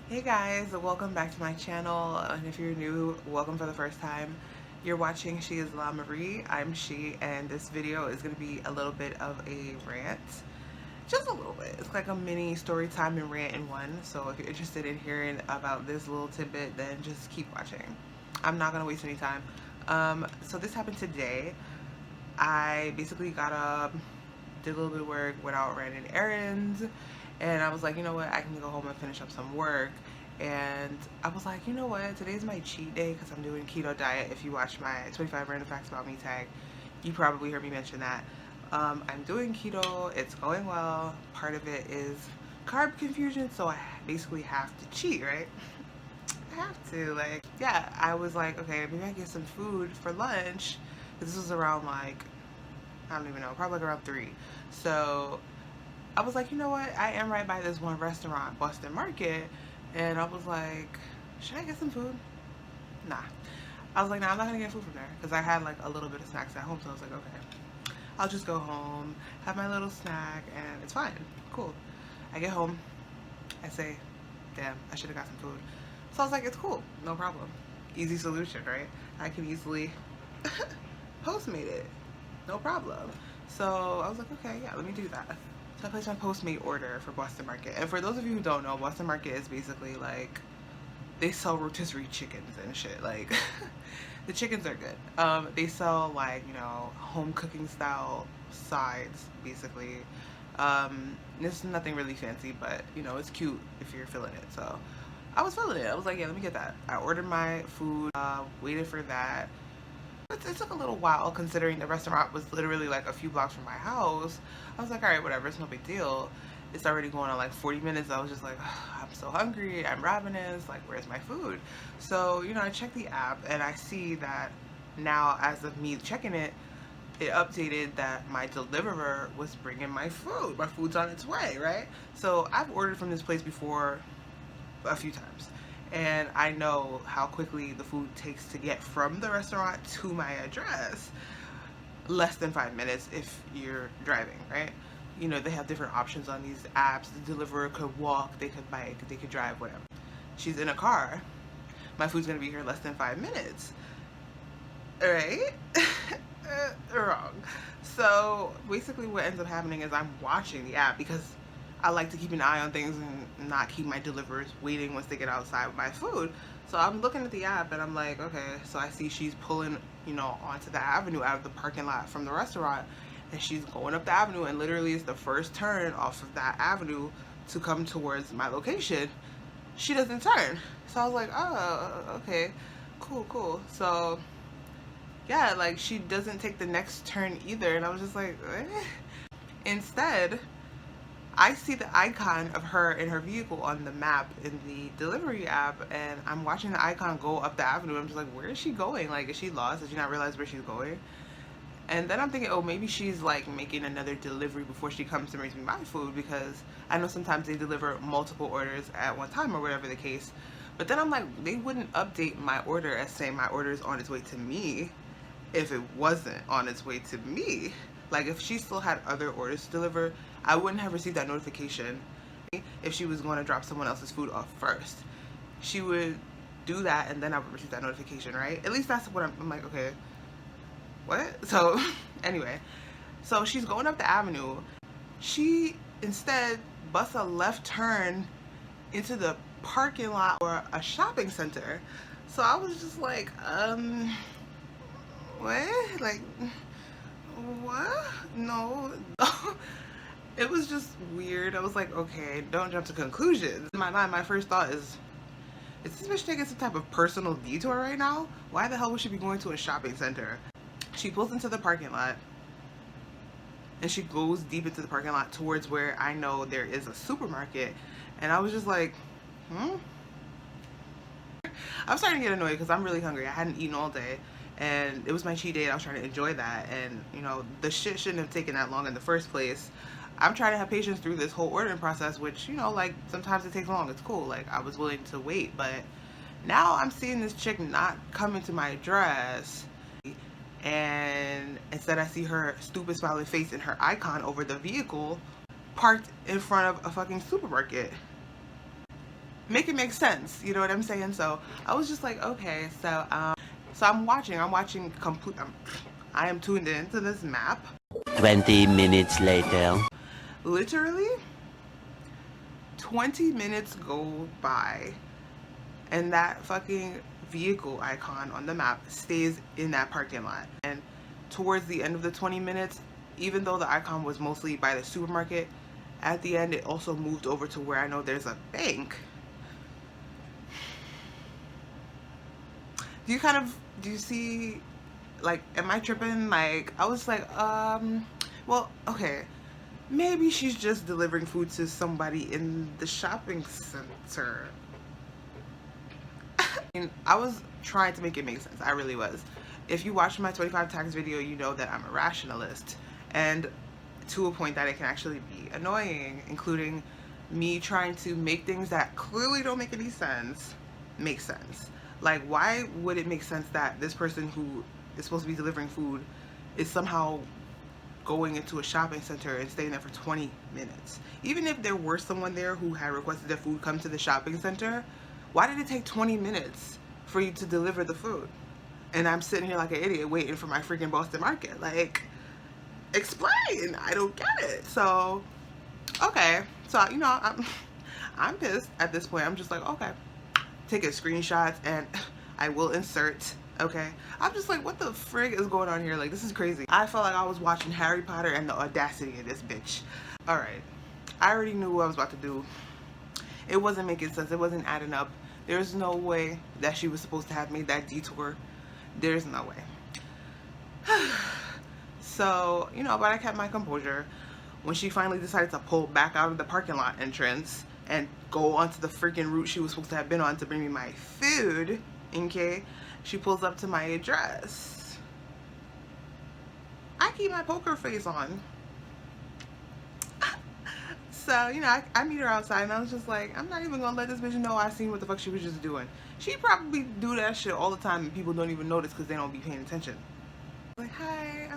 Hey guys, welcome back to my channel, and if you're new, welcome for the first time. You're watching She is La Marie. I'm She, and this video is going to be a little bit of a rant. Just a little bit. It's like a mini story time and rant in one, so if you're interested in hearing about this little tidbit, then just keep watching. I'm not going to waste any time. So this happened today. I basically got up, did a little bit of work, went out, ran in errands, and I was like, you know what, I can go home and finish up some work. And I was like, you know what, today's my cheat day because I'm doing keto diet. If you watch my 25 random facts about me tag, you probably heard me mention that. I'm doing keto, it's going well. Part of it is carb confusion, so I basically have to cheat, right? I have to, like, yeah, I was like, okay, maybe I get some food for lunch. This was around like, I don't even know, probably like around 3. So I was like, you know what? I am right by this one restaurant, Boston Market. And I was like, should I get some food? Nah. I was like, nah, I'm not gonna get food from there. Because I had like a little bit of snacks at home. So I was like, okay, I'll just go home, have my little snack, and it's fine. Cool. I get home. I say, damn, I should have got some food. So I was like, it's cool. No problem. Easy solution, right? I can easily Postmate it. No problem. So I was like, okay, yeah, let me do that. So I placed my Postmate order for Boston Market. And for those of you who don't know, Boston Market is basically like, they sell rotisserie chickens and shit. Like, the chickens are good. They sell like, you know, home cooking style sides, basically. This is nothing really fancy, but you know, it's cute if you're feeling it. So I was feeling it. I was like, yeah, let me get that. I ordered my food, waited for that. It took a little while considering the restaurant was literally like a few blocks from my house. I was like, all right, whatever, it's no big deal. It's already going on like 40 minutes. I was just like, I'm so hungry, I'm ravenous, like, where's my food? So, you know, I checked the app and I see that now, as of me checking it, it updated that my deliverer was bringing my food. My food's on its way, right? So I've ordered from this place before a few times, and I know how quickly the food takes to get from the restaurant to my address. Less than 5 minutes if you're driving, right? You know, they have different options on these apps. The deliverer could walk, they could bike, they could drive, whatever. She's in a car. My food's gonna be here less than 5 minutes. Right? Wrong. So basically what ends up happening is I'm watching the app because I like to keep an eye on things and not keep my deliverers waiting once they get outside with my food. So I'm looking at the app and I'm like, okay, so I see she's pulling, you know, onto the avenue out of the parking lot from the restaurant, and she's going up the avenue, and literally it's the first turn off of that avenue to come towards my location. She doesn't turn. So I was like, oh, okay, cool. So yeah, like, she doesn't take the next turn either, and I was just like, eh. Instead, I see the icon of her in her vehicle on the map in the delivery app, and I'm watching the icon go up the avenue. I'm just like, where is she going? Like, is she lost? Did she not realize where she's going? And then I'm thinking, oh, maybe she's like making another delivery before she comes to bring me my food, because I know sometimes they deliver multiple orders at one time or whatever the case. But then I'm like, they wouldn't update my order as saying my order is on its way to me if it wasn't on its way to me. Like, if she still had other orders to deliver, I wouldn't have received that notification. If she was going to drop someone else's food off first, she would do that, and then I would receive that notification, right? At least that's what I'm like, okay, what? So anyway, so she's going up the avenue. She instead busts a left turn into the parking lot or a shopping center. So I was just like, what? Like, what? No. It was just weird. I was like, okay, don't jump to conclusions. In my mind, my first thought is this bitch taking some type of personal detour right now? Why the hell would she be going to a shopping center? She pulls into the parking lot, and she goes deep into the parking lot towards where I know there is a supermarket. And I was just like, I'm starting to get annoyed because I'm really hungry. I hadn't eaten all day, and it was my cheat day, and I was trying to enjoy that. And you know, the shit shouldn't have taken that long in the first place. I'm trying to have patience through this whole ordering process, which, you know, like, sometimes it takes long. It's cool. Like, I was willing to wait, but now I'm seeing this chick not come into my address, and instead I see her stupid smiling face and her icon over the vehicle parked in front of a fucking supermarket. make it make sense, you know what I'm saying? So I was just like, okay, so I'm watching complete, I am tuned into this map. 20 minutes later. Literally 20 minutes go by and that fucking vehicle icon on the map stays in that parking lot. And towards the end of the 20 minutes, even though the icon was mostly by the supermarket, at the end it also moved over to where I know there's a bank. Do you see, like, am I tripping? Like, I was like, well, okay, maybe she's just delivering food to somebody in the shopping center. I was trying to make it make sense. I really was. If you watch my 25 tags video, you know that I'm a rationalist, and to a point that it can actually be annoying, including me trying to make things that clearly don't make any sense make sense. Like, why would it make sense that this person who is supposed to be delivering food is somehow going into a shopping center and staying there for 20 minutes? Even if there were someone there who had requested their food come to the shopping center, why did it take 20 minutes for you to deliver the food? And I'm sitting here like an idiot waiting for my freaking Boston Market. Like, explain. I don't get it. So, okay. So, you know, I'm pissed at this point. I'm just like, okay. Taking screenshots and I will insert. Okay. I'm just like, what the frig is going on here? Like, this is crazy. I felt like I was watching Harry Potter and the audacity of this bitch. Alright. I already knew what I was about to do. It wasn't making sense. It wasn't adding up. There's no way that she was supposed to have made that detour. There's no way. So, you know, but I kept my composure. When she finally decided to pull back out of the parking lot entrance and go onto the freaking route she was supposed to have been on to bring me my food, okay, she pulls up to my address. I keep my poker face on. So, you know, I meet her outside and I was just like, I'm not even gonna let this bitch know I seen what the fuck she was just doing. She probably do that shit all the time and people don't even notice because they don't be paying attention. Like, hi,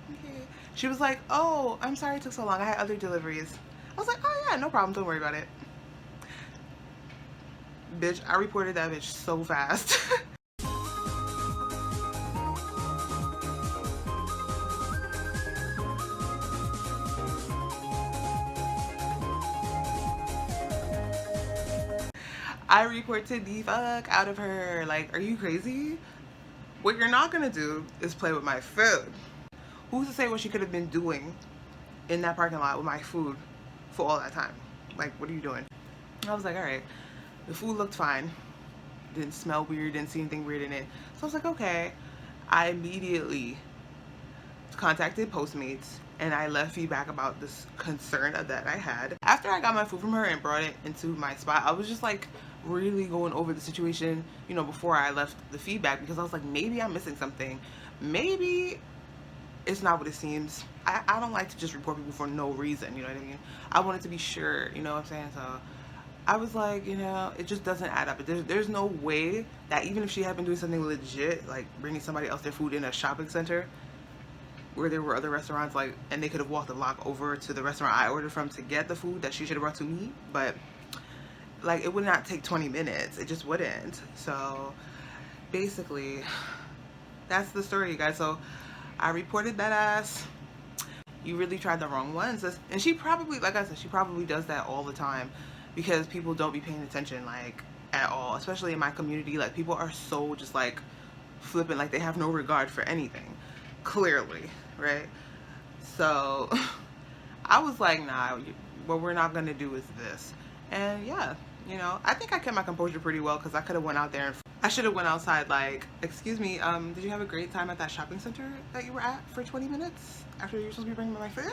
okay. She was like, oh, I'm sorry it took so long. I had other deliveries. I was like, oh yeah, no problem. Don't worry about it. Bitch, I reported that bitch so fast. I reported the fuck out of her. Like, are you crazy? What you're not gonna do is play with my food. Who's to say what she could have been doing in that parking lot with my food for all that time? Like, what are you doing? I was like, all right. The food looked fine. Didn't smell weird, didn't see anything weird in it. So I was like, okay. I immediately contacted Postmates and I left feedback about this concern that I had. After I got my food from her and brought it into my spot, I was just like really going over the situation, you know, before I left the feedback, because I was like, maybe I'm missing something. Maybe it's not what it seems. I don't like to just report people for no reason, you know what I mean? I wanted to be sure, you know what I'm saying? So I was like, you know, it just doesn't add up. There's no way that even if she had been doing something legit, like bringing somebody else their food in a shopping center where there were other restaurants, like, and they could have walked the block over to the restaurant I ordered from to get the food that she should have brought to me, but like, it would not take 20 minutes. It just wouldn't. So basically, that's the story, you guys. So I reported that ass. You really tried the wrong ones. And she probably, like I said, she probably does that all the time because people don't be paying attention, like, at all. Especially in my community, like, people are so just like flippant, like they have no regard for anything, clearly, right? So I was like, nah, what we're not gonna do is this. And yeah, you know, I think I kept my composure pretty well, because I could have went out there and I should have went outside like, excuse me, did you have a great time at that shopping center that you were at for 20 minutes after you were supposed to be bringing me my food?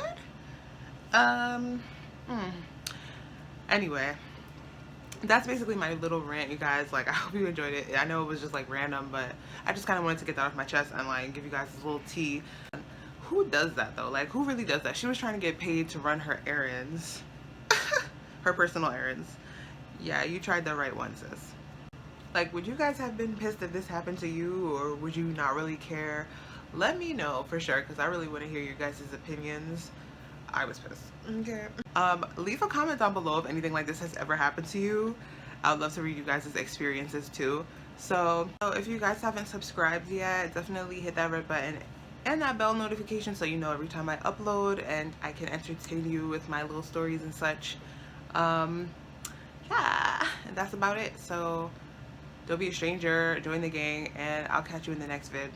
Anyway, that's basically my little rant, you guys. Like, I hope you enjoyed it. I know it was just like random, but I just kind of wanted to get that off my chest and like give you guys this little tea. Who does that though? Like, who really does that? She was trying to get paid to run her errands. Her personal errands. Yeah, you tried the right one, sis. Like, would you guys have been pissed if this happened to you, or would you not really care? Let me know for sure, because I really want to hear your guys' opinions. I was pissed. Okay. Leave a comment down below if anything like this has ever happened to you. I would love to read you guys' experiences too. So if you guys haven't subscribed yet, definitely hit that red button and that bell notification so you know every time I upload and I can entertain you with my little stories and such. Yeah, and that's about it. So don't be a stranger, join the gang, and I'll catch you in the next vid.